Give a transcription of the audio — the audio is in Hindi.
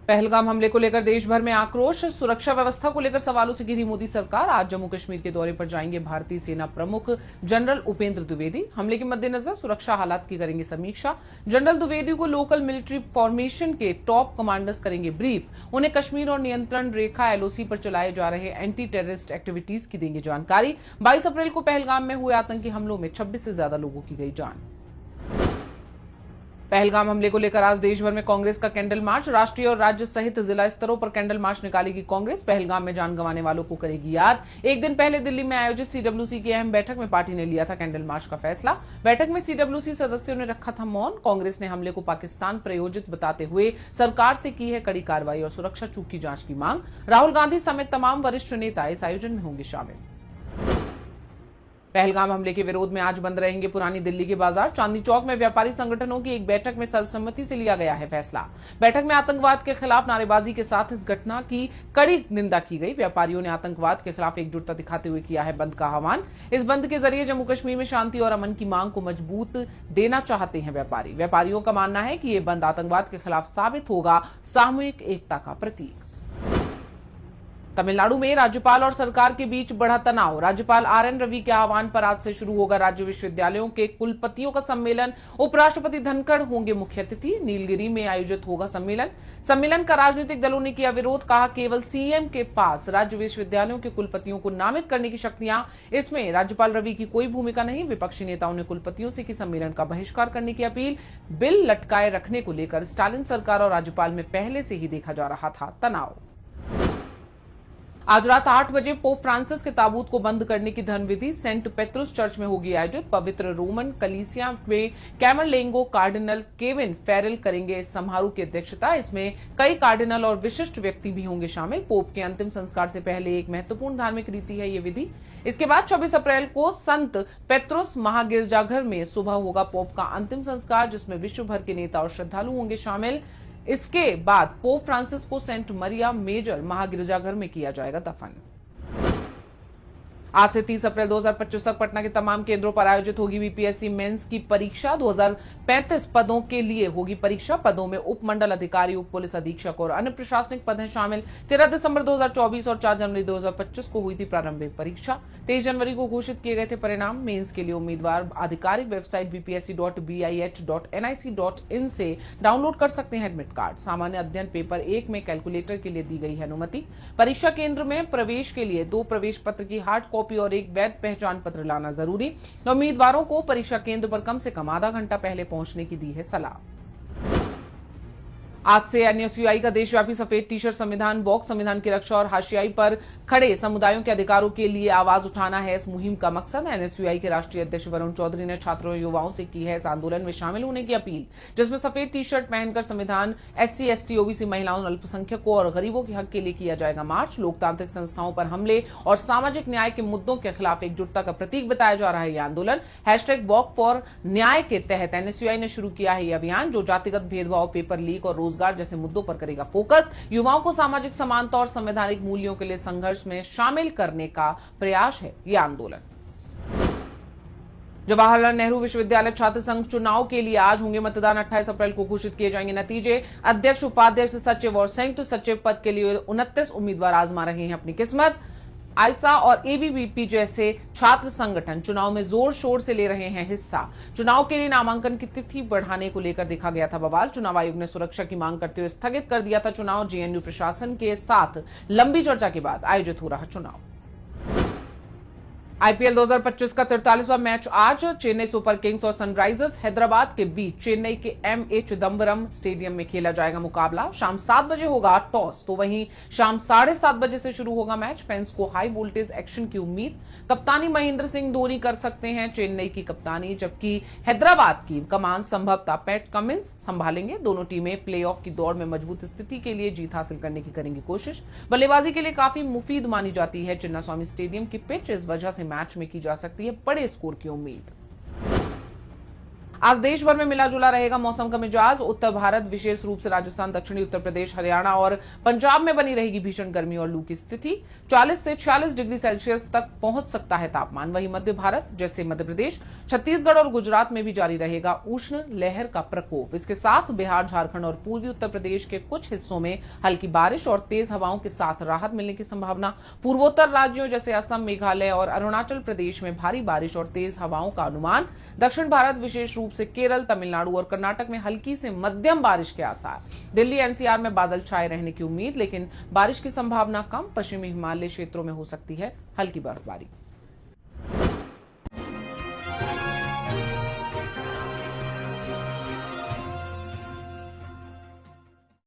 पहलगाम हमले को लेकर देश भर में आक्रोश। सुरक्षा व्यवस्था को लेकर सवालों से घिरी मोदी सरकार। आज जम्मू कश्मीर के दौरे पर जाएंगे भारतीय सेना प्रमुख जनरल उपेंद्र द्विवेदी। हमले के मद्देनजर सुरक्षा हालात की करेंगे समीक्षा। जनरल द्विवेदी को लोकल मिलिट्री फॉर्मेशन के टॉप कमांडर्स करेंगे ब्रीफ। उन्हें कश्मीर और नियंत्रण रेखा एलओसी पर चलाए जा रहे एंटी टेररिस्ट एक्टिविटीज की देंगे जानकारी। 22 अप्रैल को पहलगाम में हुए आतंकी हमलों में 26 से ज्यादा लोगों की गई जान। पहलगाम हमले को लेकर आज देश भर में कांग्रेस का कैंडल मार्च। राष्ट्रीय और राज्य सहित जिला स्तरों पर कैंडल मार्च निकालेगी कांग्रेस। पहलगाम में जान गंवाने वालों को करेगी याद। एक दिन पहले दिल्ली में आयोजित सीडब्ल्यूसी की अहम बैठक में पार्टी ने लिया था कैंडल मार्च का फैसला। बैठक में सीडब्ल्यूसी सदस्यों ने रखा था मौन। कांग्रेस ने हमले को पाकिस्तान प्रायोजित बताते हुए सरकार से की है कड़ी कार्रवाई और सुरक्षा चूक की जांच की मांग। राहुल गांधी समेत तमाम वरिष्ठ नेता इस आयोजन में होंगे शामिल। पहलगाम हमले के विरोध में आज बंद रहेंगे पुरानी दिल्ली के बाजार। चांदनी चौक में व्यापारी संगठनों की एक बैठक में सर्वसम्मति से लिया गया है फैसला। बैठक में आतंकवाद के खिलाफ नारेबाजी के साथ इस घटना की कड़ी निंदा की गई। व्यापारियों ने आतंकवाद के खिलाफ एकजुटता दिखाते हुए किया है बंद का आह्वान। इस बंद के जरिए जम्मू कश्मीर में शांति और अमन की मांग को मजबूत देना चाहते हैं व्यापारियों का मानना है कि यह बंद आतंकवाद के खिलाफ साबित होगा सामूहिक एकता का प्रतीक। तमिलनाडु में राज्यपाल और सरकार के बीच बढ़ा तनाव। राज्यपाल आरएन रवि के आह्वान पर आज से शुरू होगा राज्य विश्वविद्यालयों के कुलपतियों का सम्मेलन। उपराष्ट्रपति धनखड़ होंगे मुख्य अतिथि। नीलगिरी में आयोजित होगा सम्मेलन का राजनीतिक दलों ने किया विरोध। कहा केवल सीएम के पास राज्य विश्वविद्यालयों के कुलपतियों को नामित करने की शक्तियां, इसमें राज्यपाल रवि की कोई भूमिका नहीं। विपक्षी नेताओं ने कुलपतियों से की सम्मेलन का बहिष्कार करने की अपील। बिल लटकाए रखने को लेकर स्टालिन सरकार और राज्यपाल में पहले से ही देखा जा रहा था तनाव। आज रात 8 बजे पोप फ्रांसिस के ताबूत को बंद करने की धर्म विधि सेंट पेत्रुस चर्च में होगी आयोजित। पवित्र रोमन कलीसिया में कैमरलेंगो कार्डिनल केविन फेरेल करेंगे इस समारोह की अध्यक्षता। इसमें कई कार्डिनल और विशिष्ट व्यक्ति भी होंगे शामिल। पोप के अंतिम संस्कार से पहले एक महत्वपूर्ण धार्मिक रीति है ये विधि। इसके बाद 24 अप्रैल को संत पेत्रुस महागिरजाघर में सुबह होगा पोप का अंतिम संस्कार, जिसमें विश्व भर के नेता और श्रद्धालु होंगे शामिल। इसके बाद पोप फ्रांसिस को सेंट मरिया मेजर महागिरजाघर में किया जाएगा दफन। आज से 30 अप्रैल 2025 तक पटना के तमाम केंद्रों पर आयोजित होगी बीपीएससी मेंस की परीक्षा। 2035 पदों के लिए होगी परीक्षा। पदों में उप मंडल अधिकारी, उप पुलिस अधीक्षक और अन्य प्रशासनिक पद हैं शामिल। 13 दिसंबर 2024 और 4 जनवरी 2025 को हुई थी प्रारंभिक परीक्षा। 23 जनवरी को घोषित किए गए थे परिणाम। मेंस के लिए उम्मीदवार आधिकारिक वेबसाइट bpsc.bih.nic.in से डाउनलोड कर सकते हैं एडमिट कार्ड। सामान्य अध्ययन पेपर 1 में कैलकुलेटर के लिए दी गई है अनुमति। परीक्षा केंद्र में प्रवेश के लिए 2 प्रवेश पत्र की हार्ड कॉपी और एक वैध पहचान पत्र लाना जरूरी। उम्मीदवारों को परीक्षा केंद्र पर कम से कम आधा घंटा पहले पहुंचने की दी है सलाह। आज से एनएसयूआई का देशव्यापी सफेद टी शर्ट संविधान वॉक, संविधान की रक्षा और हाशियाई पर खड़े समुदायों के अधिकारों के लिए आवाज उठाना है इस मुहिम का मकसद। एनएसयूआई के राष्ट्रीय अध्यक्ष वरुण चौधरी ने छात्रों और युवाओं से की है इस आंदोलन में शामिल होने की अपील, जिसमें सफेद टी शर्ट पहनकर संविधान, एससी, एसटी, ओबीसी, महिलाओं, अल्पसंख्यकों और गरीबों के हक के लिए किया जाएगा मार्च। लोकतांत्रिक संस्थाओं पर हमले और सामाजिक न्याय के मुद्दों के खिलाफ एकजुटता का प्रतीक बताया जा रहा है यह आंदोलन। #वॉक फॉर न्याय के तहत एनएसयूआई ने शुरू किया है यह अभियान, जो जातिगत भेदभाव, पेपर लीक और रोजगार जैसे मुद्दों पर करेगा फोकस। युवाओं को सामाजिक समानता और संवैधानिक मूल्यों के लिए संघर्ष में शामिल करने का प्रयास है यह आंदोलन। जवाहरलाल नेहरू विश्वविद्यालय छात्र संघ चुनाव के लिए आज होंगे मतदान। 28 अप्रैल को घोषित किए जाएंगे नतीजे। अध्यक्ष, उपाध्यक्ष, सचिव और संयुक्त सचिव पद के लिए 29 उम्मीदवार आजमा रहे हैं अपनी किस्मत। आइसा और एबीवीपी जैसे छात्र संगठन चुनाव में जोर शोर से ले रहे हैं हिस्सा। चुनाव के लिए नामांकन की तिथि बढ़ाने को लेकर देखा गया था बवाल। चुनाव आयोग ने सुरक्षा की मांग करते हुए स्थगित कर दिया था चुनाव। जेएनयू प्रशासन के साथ लंबी चर्चा के बाद आयोजित हो रहा चुनाव। आईपीएल 2025 का 43वां मैच आज चेन्नई सुपर किंग्स और सनराइजर्स हैदराबाद के बीच चेन्नई के एमए चिदम्बरम स्टेडियम में खेला जाएगा मुकाबला। शाम 7 बजे होगा टॉस, तो वहीं शाम 7:30 बजे से शुरू होगा मैच। फैंस को हाई वोल्टेज एक्शन की उम्मीद। कप्तानी महेंद्र सिंह धोनी कर सकते हैं चेन्नई की कप्तानी, जबकि हैदराबाद की कमान संभवतः पैट कमिंस संभालेंगे। दोनों टीमें प्लेऑफ की दौड़ में मजबूत स्थिति के लिए जीत हासिल करने की करेंगी कोशिश। बल्लेबाजी के लिए काफी मुफीद मानी जाती है चिन्नास्वामी स्टेडियम की पिच, इस वजह से मैच में की जा सकती है बड़े स्कोर की उम्मीद। आज देश भर में मिला जुला रहेगा मौसम का मिजाज। उत्तर भारत, विशेष रूप से राजस्थान, दक्षिणी उत्तर प्रदेश, हरियाणा और पंजाब में बनी रहेगी भीषण गर्मी और लू की स्थिति। 40 से 46 डिग्री सेल्सियस तक पहुंच सकता है तापमान। वहीं मध्य भारत जैसे मध्य प्रदेश, छत्तीसगढ़ और गुजरात में भी जारी रहेगा उष्ण लहर का प्रकोप। इसके साथ बिहार, झारखंड और पूर्वी उत्तर प्रदेश के कुछ हिस्सों में हल्की बारिश और तेज हवाओं के साथ राहत मिलने की संभावना। पूर्वोत्तर राज्यों जैसे असम, मेघालय और अरुणाचल प्रदेश में भारी बारिश और तेज हवाओं का अनुमान। दक्षिण भारत, विशेष रूप से केरल, तमिलनाडु और कर्नाटक में हल्की से मध्यम बारिश के आसार। दिल्ली, एनसीआर में बादल छाए रहने की उम्मीद, लेकिन बारिश की संभावना कम। पश्चिमी हिमालय क्षेत्रों में हो सकती है हल्की बर्फबारी।